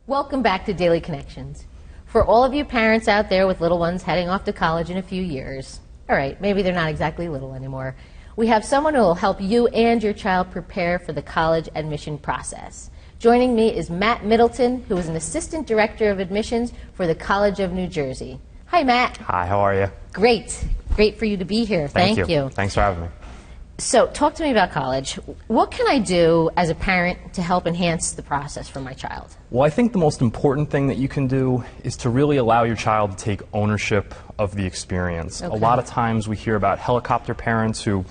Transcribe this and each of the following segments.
Welcome back to Daily Connections. For all of you parents out there with little ones heading off to college in a few years, all right, maybe they're not exactly little anymore, we have someone who will help you and your child prepare for the college admission process. Joining me is Matt Middleton, who is an Assistant Director of Admissions for the College of New Jersey. Hi, Matt. Hi, how are you? Great. Great for you to be here. Thank you. Thanks for having me. So, talk to me about college. What can I do as a parent to help enhance the process for my child? Well, I think the most important thing that you can do is to really allow your child to take ownership of the experience. Okay. A lot of times we hear about helicopter parents who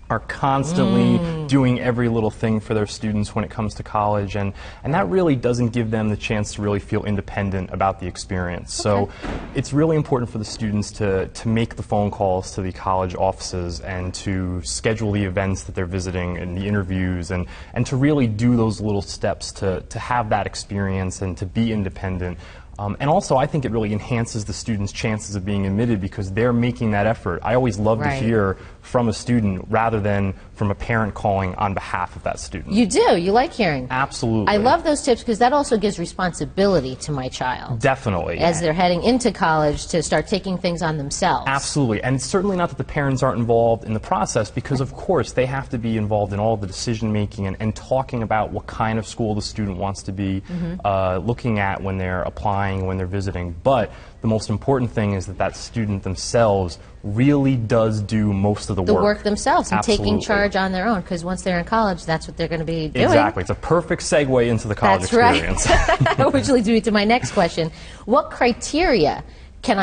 are constantly doing every little thing for their students when it comes to college, and that really doesn't give them the chance to really feel independent about the experience. Okay. So it's really important for the students to make the phone calls to the college offices and to schedule the events that they're visiting and the interviews, and to really do those little steps to have that experience and to be independent. And also, I think it really enhances the student's chances of being admitted because they're making that effort. I always love to hear from a student rather than from a parent calling on behalf of that student. You do? You like hearing? Absolutely. I love those tips because that also gives responsibility to my child. Definitely. As they're heading into college to start taking things on themselves. Absolutely. And it's certainly not that the parents aren't involved in the process because, of course, they have to be involved in all the decision making and talking about what kind of school the student wants to be looking at when they're applying, when they're visiting. But the most important thing is that that student themselves really does do most of the work. The work themselves and taking Absolutely. charge on their own, because once they're in college, that's what they're going to be doing. Exactly. It's a perfect segue into the college experience. Right. Which leads me to my next question. What criteria can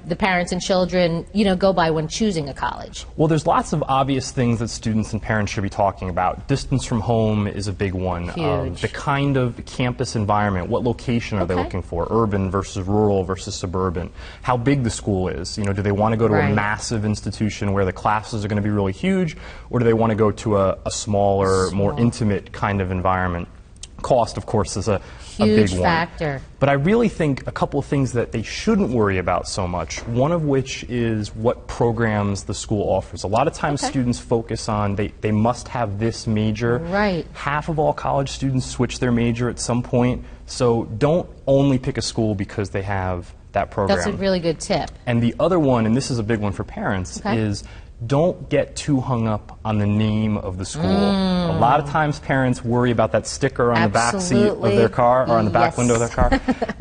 the parents and children, go by when choosing a college? Well, there's lots of obvious things that students and parents should be talking about. Distance from home is a big one. Huge. The kind of campus environment, what location are they looking for? Urban versus rural versus suburban. How big the school is. Do they want to go to a massive institution where the classes are going to be really huge, or do they want to go to a smaller, more intimate kind of environment? Cost, of course, is a big one. Factor. But I really think a couple of things that they shouldn't worry about so much, one of which is what programs the school offers. A lot of times students focus on they must have this major. Right. Half of all college students switch their major at some point, so don't only pick a school because they have that program. That's a really good tip. And the other one, and this is a big one for parents, is don't get too hung up on the name of the school. A lot of times parents worry about that sticker on the back seat of their car or on the back window of their car.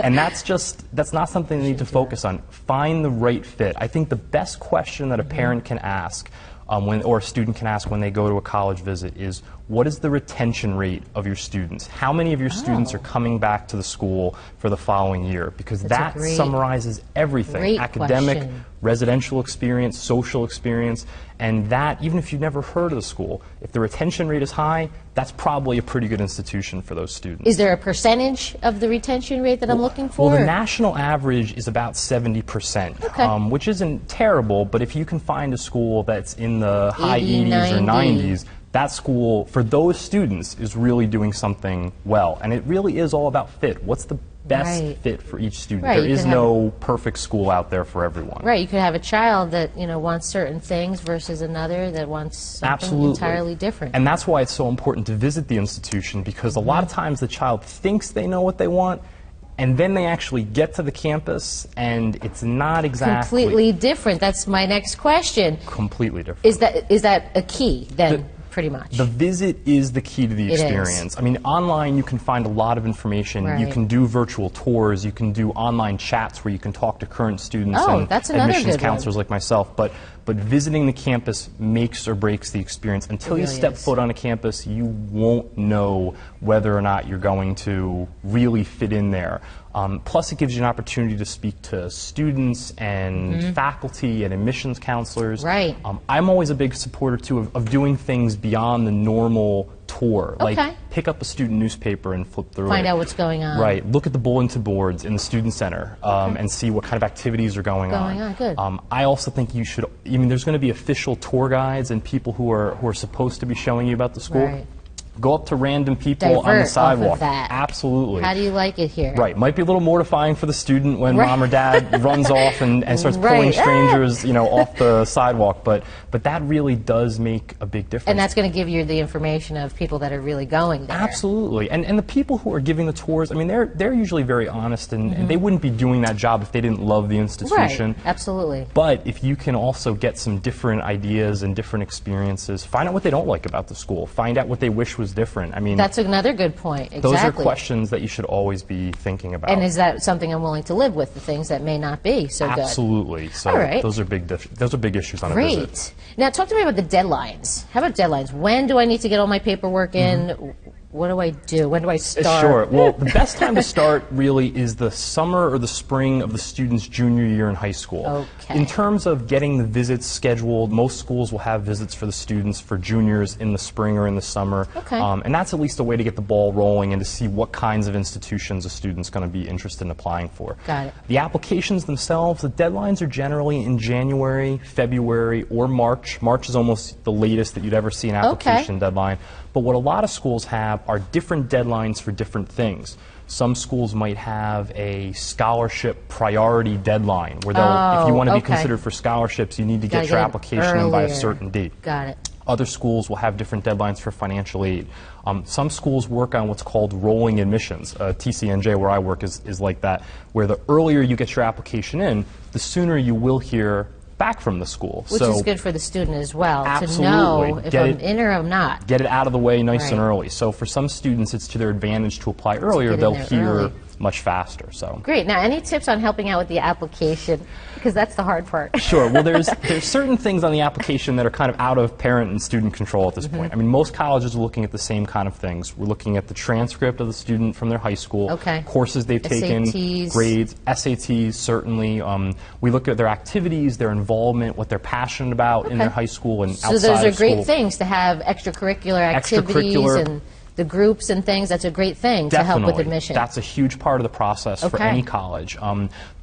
And that's not something they need to focus on. Find the right fit. I think the best question that a parent can ask or a student can ask when they go to a college visit is, what is the retention rate of your students? How many of your students are coming back to the school for the following year? Because that summarizes everything. Academic, residential experience, social experience, and that, even if you've never heard of the school, if the retention rate is high, that's probably a pretty good institution for those students. Is there a percentage of the retention rate that I'm looking for? Well, the national average is about 70%, which isn't terrible, but if you can find a school that's in the high 80s or 90s, that school, for those students, is really doing something well. And it really is all about fit. What's the best fit for each student? There is no perfect school out there for everyone. Right. You could have a child that wants certain things versus another that wants something entirely different. And that's why it's so important to visit the institution, because a lot of times the child thinks they know what they want, and then they actually get to the campus, and it's not exactly completely different. That's my next question. Completely different. Is that a key then? Pretty much. The visit is the key to the experience. I mean, online you can find a lot of information. You can do virtual tours. You can do online chats where you can talk to current students and admissions counselors like myself. But visiting the campus makes or breaks the experience. Until you step foot on a campus, you won't know whether or not you're going to really fit in there. Plus, it gives you an opportunity to speak to students and faculty and admissions counselors. Right. I'm always a big supporter, too, of doing things beyond the normal tour. Like, pick up a student newspaper and flip through it. Find out what's going on. Right. Look at the bulletin boards in the student center and see what kind of activities are going on. Good. I also think you should, there's going to be official tour guides and people who are supposed to be showing you about the school. Go up to random people on the sidewalk. Off of that. Absolutely. How do you like it here? Right. Might be a little mortifying for the student when mom or dad runs off and starts pulling strangers, off the sidewalk, but that really does make a big difference. And that's going to give you the information of people that are really going there. Absolutely. And the people who are giving the tours, I mean, they're usually very honest, and they wouldn't be doing that job if they didn't love the institution. Right. Absolutely. But if you can also get some different ideas and different experiences, find out what they don't like about the school, find out what they wish was different. I mean, that's another good point. Exactly. Those are questions that you should always be thinking about. And is that something I'm willing to live with, the things that may not be so good? Absolutely. So all right. those are big issues on a visit. Great. Now talk to me about the deadlines. How about deadlines? When do I need to get all my paperwork in? What do I do? When do I start? Sure. Well, the best time to start really is the summer or the spring of the student's junior year in high school. Okay. In terms of getting the visits scheduled, most schools will have visits for the students for juniors in the spring or in the summer. Okay. And that's at least a way to get the ball rolling and to see what kinds of institutions a student's going to be interested in applying for. Got it. The applications themselves, the deadlines are generally in January, February, or March. March is almost the latest that you'd ever see an application deadline. But what a lot of schools have are different deadlines for different things. Some schools might have a scholarship priority deadline where they'll, if you want to be considered for scholarships, you need to get your application in by a certain date. Got it. Other schools will have different deadlines for financial aid. Some schools work on what's called rolling admissions. TCNJ, where I work, is like that, where the earlier you get your application in, the sooner you will hear back from the school. Which is good for the student as well, absolutely. To know if I'm in or I'm not. Get it out of the way nice and early. So for some students, it's to their advantage to apply earlier. They'll hear much faster. So great. Now, any tips on helping out with the application? Because that's the hard part. Sure. Well, there's certain things on the application that are kind of out of parent and student control at this point. I mean, most colleges are looking at the same kind of things. We're looking at the transcript of the student from their high school, courses they've taken, grades, SATs, certainly. We look at their activities, their involvement, what they're passionate about in their high school and outside of school. So those are great things to have extracurricular activities and the groups and things. That's a great thing to help with admission. That's a huge part of the process for any college.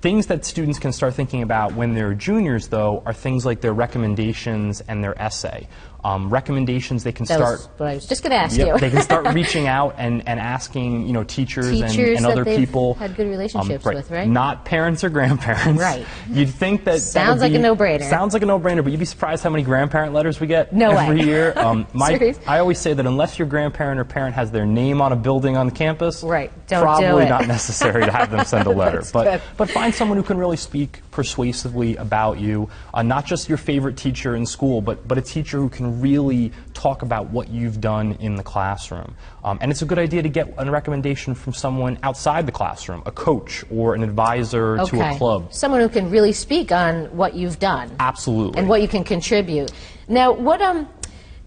Things that students can start thinking about when they're juniors, though, are things like their recommendations and their essay. Recommendations, they can start. What I was just going to ask you. They can start reaching out and asking, teachers and other people. Had good relationships with, right? Not parents or grandparents. Right. You'd think that sounds like a no-brainer. Sounds like a no-brainer, but you'd be surprised how many grandparent letters we get every year. I always say that unless your grandparent or parent has their name on a building on the campus, probably not necessary to have them send a letter. But find someone who can really speak persuasively about you, not just your favorite teacher in school, but a teacher who can really talk about what you've done in the classroom. And it's a good idea to get a recommendation from someone outside the classroom, a coach or an advisor to a club. Someone who can really speak on what you've done. Absolutely. And what you can contribute. Now,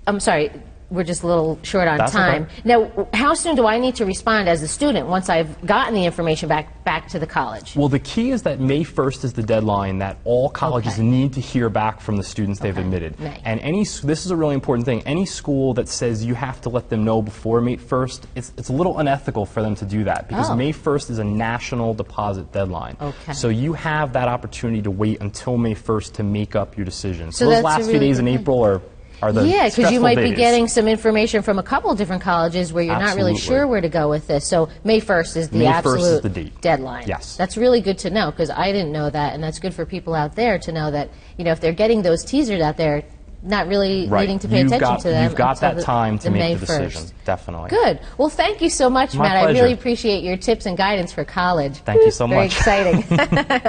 I'm sorry, we're just a little short on time. Okay. Now, how soon do I need to respond as a student once I've gotten the information back to the college? Well, the key is that May 1st is the deadline that all colleges need to hear back from the students they've admitted. And this is a really important thing. Any school that says you have to let them know before May 1st, it's a little unethical for them to do that because May 1st is a national deposit deadline. So you have that opportunity to wait until May 1st to make up your decision. So those last few days in April are because you might be getting some information from a couple different colleges where you're not really sure where to go with this. So May 1st is the absolute deadline. Yes. That's really good to know because I didn't know that, and that's good for people out there to know that, if they're getting those teasers out there, not really needing to pay attention to them. You've got that time to make the decision. 1st. Definitely. Good. Well, thank you so much, Matt. pleasure. I really appreciate your tips and guidance for college. Thank you so Very much. exciting.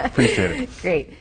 Appreciate it. Great.